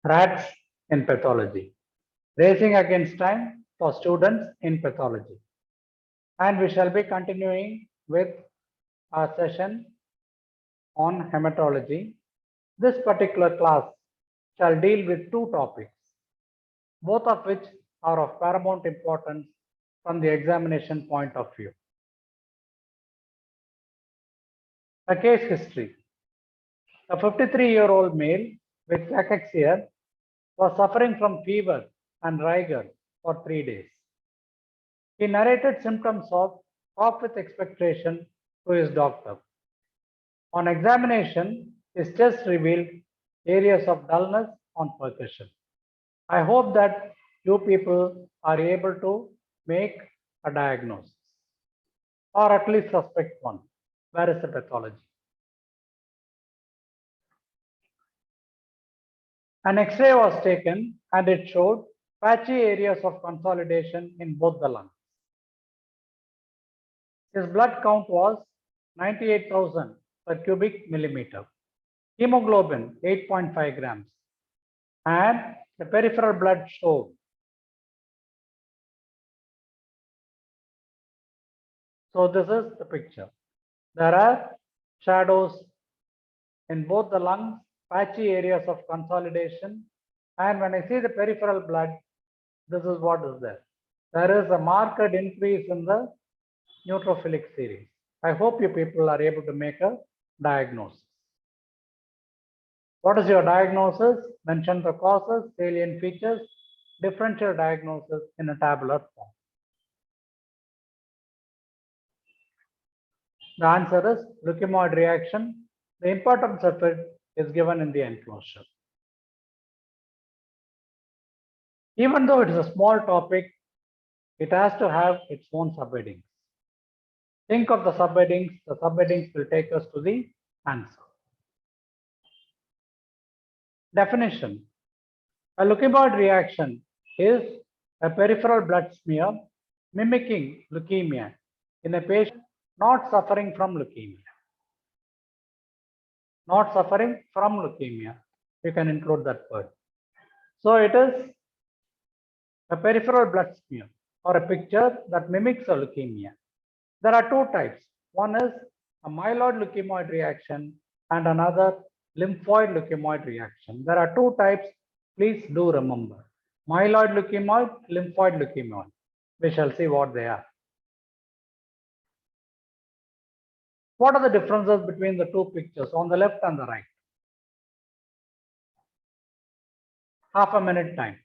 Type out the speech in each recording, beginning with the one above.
Rats in pathology. Racing against time for students in pathology. And we shall be continuing with our session on hematology. This particular class shall deal with two topics, both of which are of paramount importance from the examination point of view. A case history. A 53-year-old male with cachexia was suffering from fever and rigor for 3 days. He narrated symptoms of cough with expectoration to his doctor. On examination, his chest revealed areas of dullness on percussion. I hope that you people are able to make a diagnosis or at least suspect one. Where is the pathology? An X-ray was taken and it showed patchy areas of consolidation in both the lungs. His blood count was 98,000 per cubic millimeter. Hemoglobin 8.5 grams. And the peripheral blood showed. So this is the picture. There are shadows in both the lungs, patchy areas of consolidation. And when I see the peripheral blood, this is what is there. There is a marked increase in the neutrophilic series. I hope you people are able to make a diagnosis. What is your diagnosis? Mention the causes, salient features, differential diagnosis in a tabular form. The answer is leukemoid reaction. The importance of it is given in the enclosure. Even though it is a small topic, it has to have its own subheadings. Think of the subheadings will take us to the answer. Definition. A leukemoid reaction is a peripheral blood smear mimicking leukemia in a patient not suffering from leukemia. Not suffering from leukemia. You can include that word. So it is a peripheral blood smear or a picture that mimics a leukemia. There are two types. One is a myeloid leukemoid reaction and another lymphoid leukemoid reaction. There are two types. Please do remember. Myeloid leukemoid, lymphoid leukemoid. We shall see what they are. What are the differences between the two pictures on the left and the right? Half a minute time.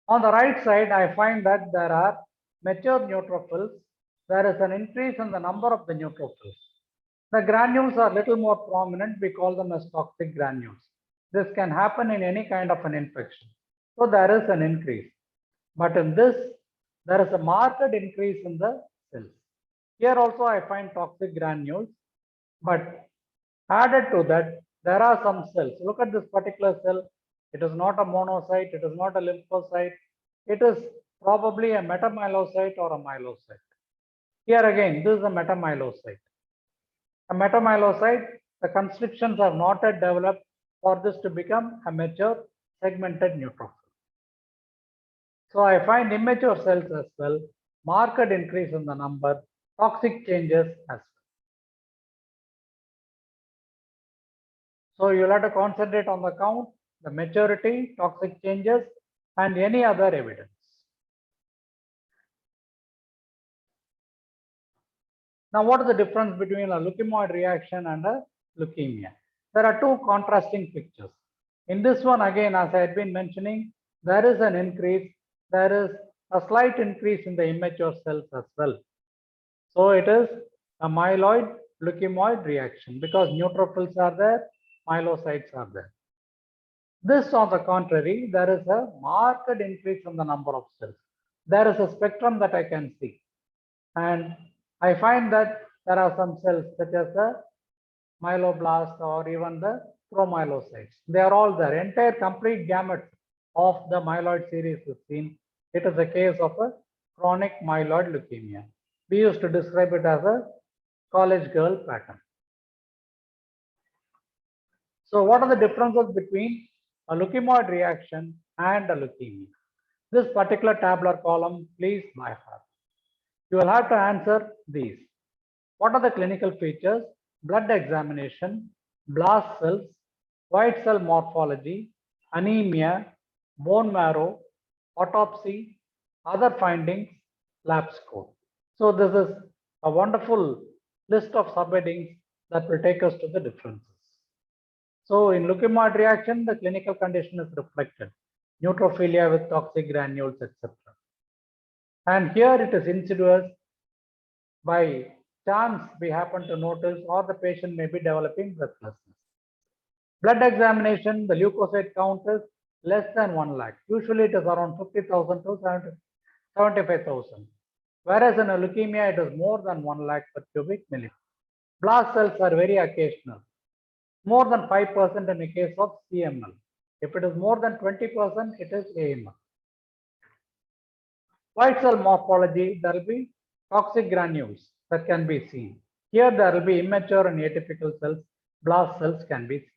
On the right side, I find that there are mature neutrophils. There is an increase in the number of the neutrophils. The granules are little more prominent. We call them as toxic granules. This can happen in any kind of an infection. So there is an increase. But in this, there is a marked increase in the cells. Here also I find toxic granules. But added to that, there are some cells. Look at this particular cell. It is not a monocyte. It is not a lymphocyte. It is probably a metamyelocyte or a myelocyte. Here again, this is a metamyelocyte. A metamyelocyte, the constrictions have not yet developed for this to become a mature segmented neutrophil. So I find immature cells as well, marked increase in the number, toxic changes as well. So you'll have to concentrate on the count, the maturity, toxic changes, and any other evidence. Now, what is the difference between a leukemoid reaction and a leukemia? There are two contrasting pictures. In this one, again, as I had been mentioning, there is an increase. There is a slight increase in the immature cells as well. So it is a myeloid leukemoid reaction because neutrophils are there, myelocytes are there. This, on the contrary, there is a marked increase in the number of cells. There is a spectrum that I can see. And I find that there are some cells such as the myeloblast or even the promyelocytes. They are all there. Entire complete gamut of the myeloid series is seen. It is a case of a chronic myeloid leukemia. We used to describe it as a college girl pattern. So what are the differences between a leukemoid reaction and a leukemia? This particular tabular column, please by heart. You will have to answer these. What are the clinical features? Blood examination, blast cells, white cell morphology, anemia, bone marrow, autopsy, other findings, lab score. So this is a wonderful list of subheadings that will take us to the differences. So in leukemoid reaction, the clinical condition is reflected. Neutrophilia with toxic granules, etc. And here it is insidious. By chance, we happen to notice, or the patient may be developing breathlessness. Blood examination, the leukocyte count is less than 1 lakh. Usually it is around 50,000 to 75,000. Whereas in a leukemia, it is more than 1 lakh per cubic millimeter. Blast cells are very occasional. More than 5% in the case of CML. If it is more than 20%, it is AML. White cell morphology, there will be toxic granules that can be seen. Here there will be immature and atypical cells, blast cells can be seen.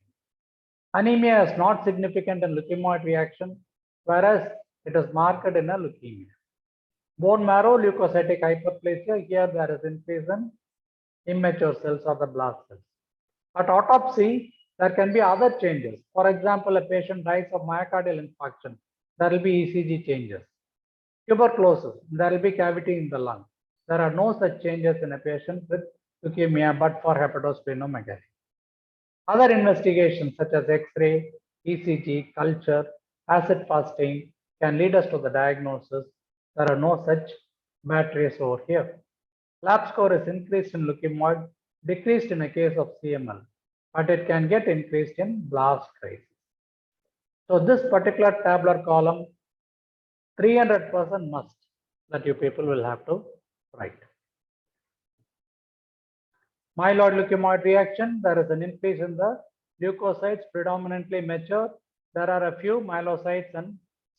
Anemia is not significant in leukemoid reaction, whereas it is marked in a leukemia. Bone marrow, leukocytic hyperplasia, here there is increase in immature cells or the blast cells. At autopsy, there can be other changes. For example, a patient dies of myocardial infarction, there will be ECG changes. Tuberculosis, there will be cavity in the lung. There are no such changes in a patient with leukemia but for hepatosplenomegaly. Other investigations such as X-ray, ECG, culture, acid fasting can lead us to the diagnosis. There are no such batteries over here. Lab score is increased in leukemoid, decreased in a case of CML, but it can get increased in blast crisis. So this particular tabular column, 300% must that you people will have to write. Myeloid leukemoid reaction, there is an increase in the leukocytes predominantly mature. There are a few myelocytes and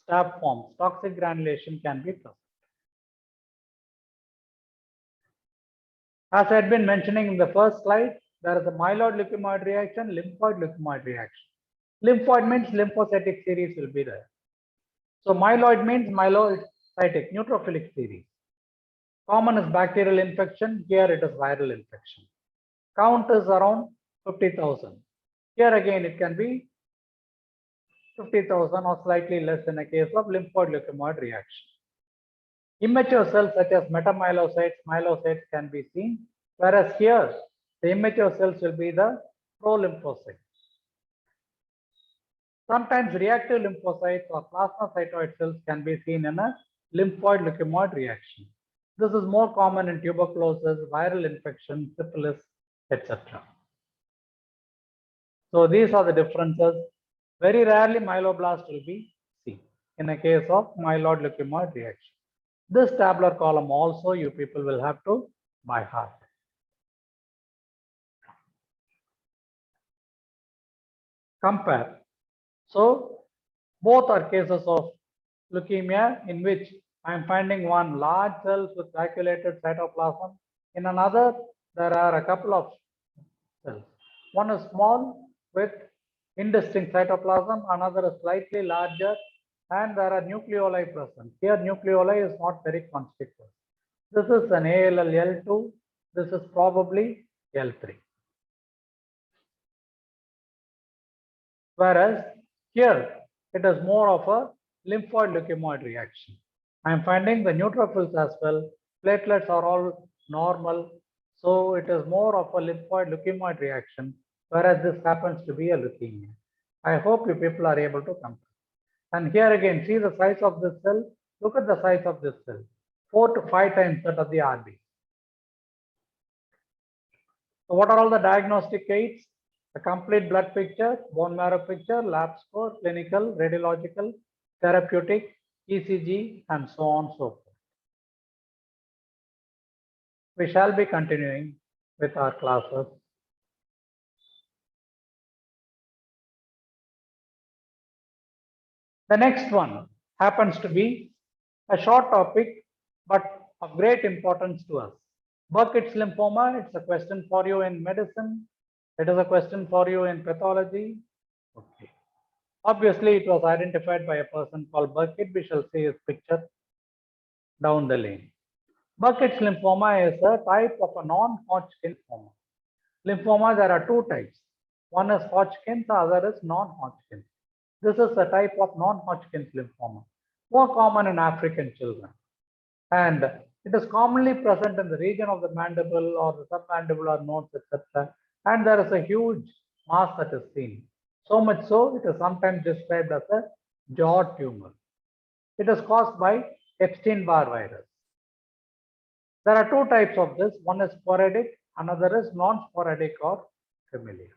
staph forms. Toxic granulation can be present. As I had been mentioning in the first slide, there is a myeloid leukemoid reaction, lymphoid leukemoid reaction. Lymphoid means lymphocytic series will be there. So myeloid means myelocytic, neutrophilic series. Common is bacterial infection, here it is viral infection. Count is around 50,000. Here again it can be 50,000 or slightly less in a case of lymphoid leukemoid reaction. Immature cells such as metamyelocytes, myelocytes can be seen, whereas here the immature cells will be the prolymphocytes. Sometimes reactive lymphocytes or plasmacytoid cells can be seen in a lymphoid leukemoid reaction. This is more common in tuberculosis, viral infection, syphilis, etc. So these are the differences. Very rarely myeloblast will be seen in a case of myeloid leukemoid reaction. This tabular column also you people will have to by heart. Compare. So both are cases of leukemia in which I am finding one large cells with vacuolated cytoplasm. In another, there are a couple of cells. One is small with indistinct cytoplasm, another is slightly larger, and there are nucleoli present. Here, nucleoli is not very conspicuous. This is an ALL L2. This is probably L3. Whereas here, it is more of a lymphoid leukemoid reaction. I am finding the neutrophils as well. Platelets are all normal. So it is more of a lymphoid leukemoid reaction, whereas this happens to be a leukemia. I hope you people are able to compare. And here again, see the size of this cell. Look at the size of this cell, 4 to 5 times that of the RB. So what are all the diagnostic aids? A complete blood picture, bone marrow picture, lab score, clinical, radiological, therapeutic, ECG, and so on and so forth. We shall be continuing with our classes. The next one happens to be a short topic, but of great importance to us. Burkitt's lymphoma, it's a question for you in medicine. It is a question for you in pathology. Okay. Obviously, it was identified by a person called Burkitt. We shall see his picture down the lane. Burkitt's lymphoma is a type of a non-Hodgkin lymphoma. Lymphoma, there are two types. One is Hodgkin's, the other is non-Hodgkin's. This is a type of non-Hodgkin's lymphoma, more common in African children. And it is commonly present in the region of the mandible or the submandibular nodes, etc. And there is a huge mass that is seen. So much so, it is sometimes described as a jaw tumor. It is caused by Epstein-Barr virus. There are two types of this. One is sporadic, another is non-sporadic or familial.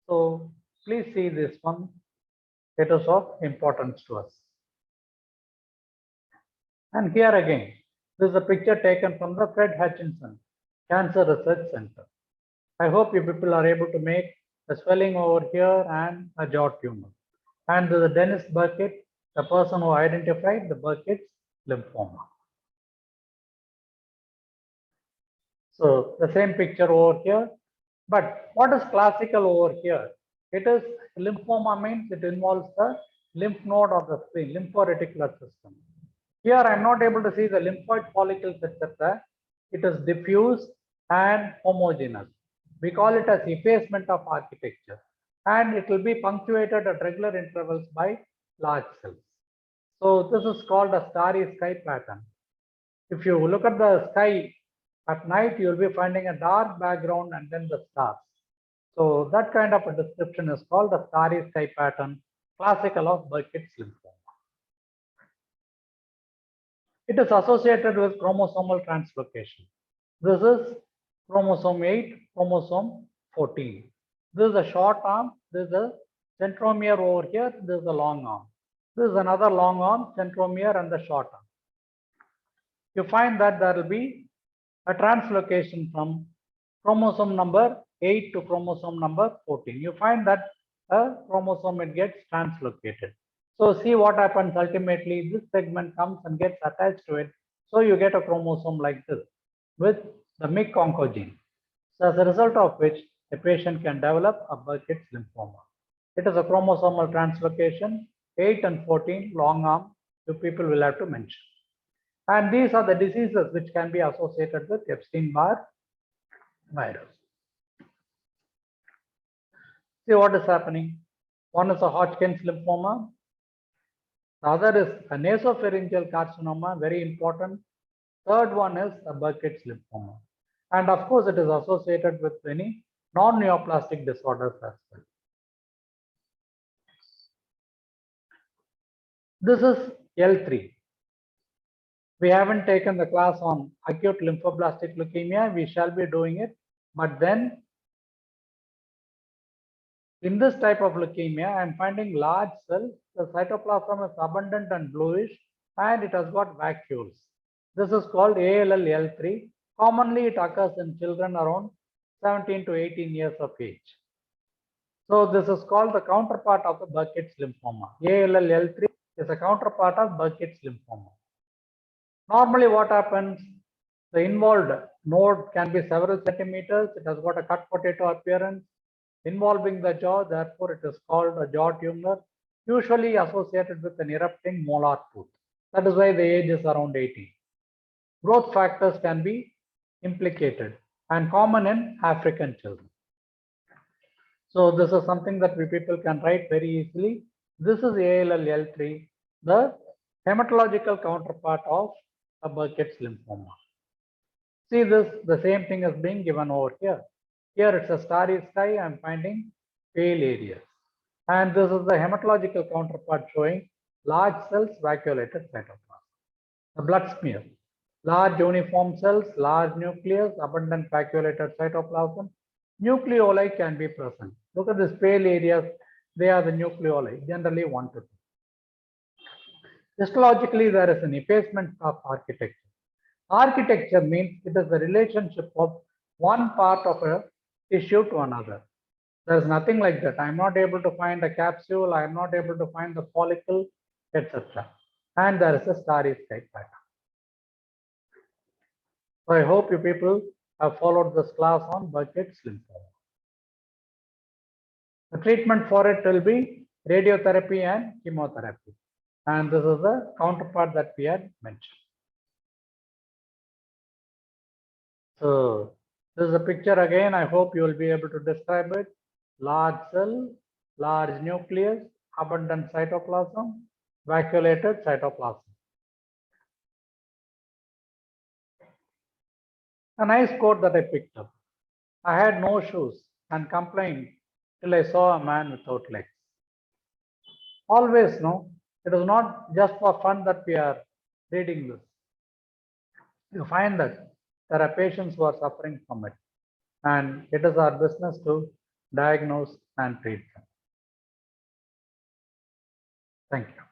So please see this one. It is of importance to us. And here again, this is a picture taken from the Fred Hutchinson Cancer Research Center. I hope you people are able to make a swelling over here and a jaw tumor. And this is Dennis Burkitt, the person who identified the Burkitt's lymphoma. So the same picture over here. But what is classical over here? It is lymphoma means it involves the lymph node of the spleen, lymphoreticular system. Here I am not able to see the lymphoid follicles, etc. It is diffuse and homogeneous. We call it as effacement of architecture, and it will be punctuated at regular intervals by large cells. So this is called a starry sky pattern. If you look at the sky at night, you will be finding a dark background and then the stars. So that kind of a description is called the starry sky pattern, classical of Burkitt's lymphoma. It is associated with chromosomal translocation. This is chromosome 8, chromosome 14. This is a short arm, this is a centromere over here, this is a long arm. This is another long arm, centromere and the short arm. You find that there will be a translocation from chromosome number 8 to chromosome number 14. You find that a chromosome, it gets translocated. So see what happens ultimately, this segment comes and gets attached to it. So you get a chromosome like this with the MYC oncogene. So as a result of which a patient can develop a Burkitt's lymphoma. It is a chromosomal translocation, 8 and 14, long arm, you people will have to mention. And these are the diseases which can be associated with Epstein-Barr virus. See what is happening. One is a Hodgkin's lymphoma. The other is a nasopharyngeal carcinoma, very important. Third one is a Burkitt's lymphoma. And of course, it is associated with many non-neoplastic disorders as well. This is L3. We haven't taken the class on acute lymphoblastic leukemia. We shall be doing it. But then in this type of leukemia, I am finding large cells. The cytoplasm is abundant and bluish, and it has got vacuoles. This is called ALL-L3. Commonly, it occurs in children around 17 to 18 years of age. So this is called the counterpart of the Burkitt's lymphoma. ALL-L3 is a counterpart of Burkitt's lymphoma. Normally, what happens? The involved node can be several centimeters. It has got a cut potato appearance involving the jaw. Therefore, it is called a jaw tumor, usually associated with an erupting molar tooth. That is why the age is around 18. Growth factors can be implicated and common in African children. So this is something that we people can write very easily. This is ALL-L3, the hematological counterpart of a Burkitt's lymphoma. See this, the same thing is being given over here. Here it's a starry sky, I'm finding pale areas. And this is the hematological counterpart showing large cells, vacuolated cytoplasm. The blood smear, large uniform cells, large nucleus, abundant vacuolated cytoplasm. Nucleoli can be present. Look at these pale areas, they are the nucleoli, generally 1 to 2. Histologically, there is an effacement of architecture. Architecture means it is the relationship of one part of a tissue to another. There is nothing like that. I am not able to find a capsule, I am not able to find the follicle, etc. And there is a starry sky pattern. So I hope you people have followed this class on Burkitt's lymphoma. The treatment for it will be radiotherapy and chemotherapy. And this is the counterpart that we had mentioned. So this is a picture again. I hope you will be able to describe it. Large cell, large nucleus, abundant cytoplasm, vacuolated cytoplasm. A nice quote that I picked up. I had no shoes and complained till I saw a man without legs. Always, no, it is not just for fun that we are reading this. You find that there are patients who are suffering from it, and it is our business to diagnose and treat them. Thank you.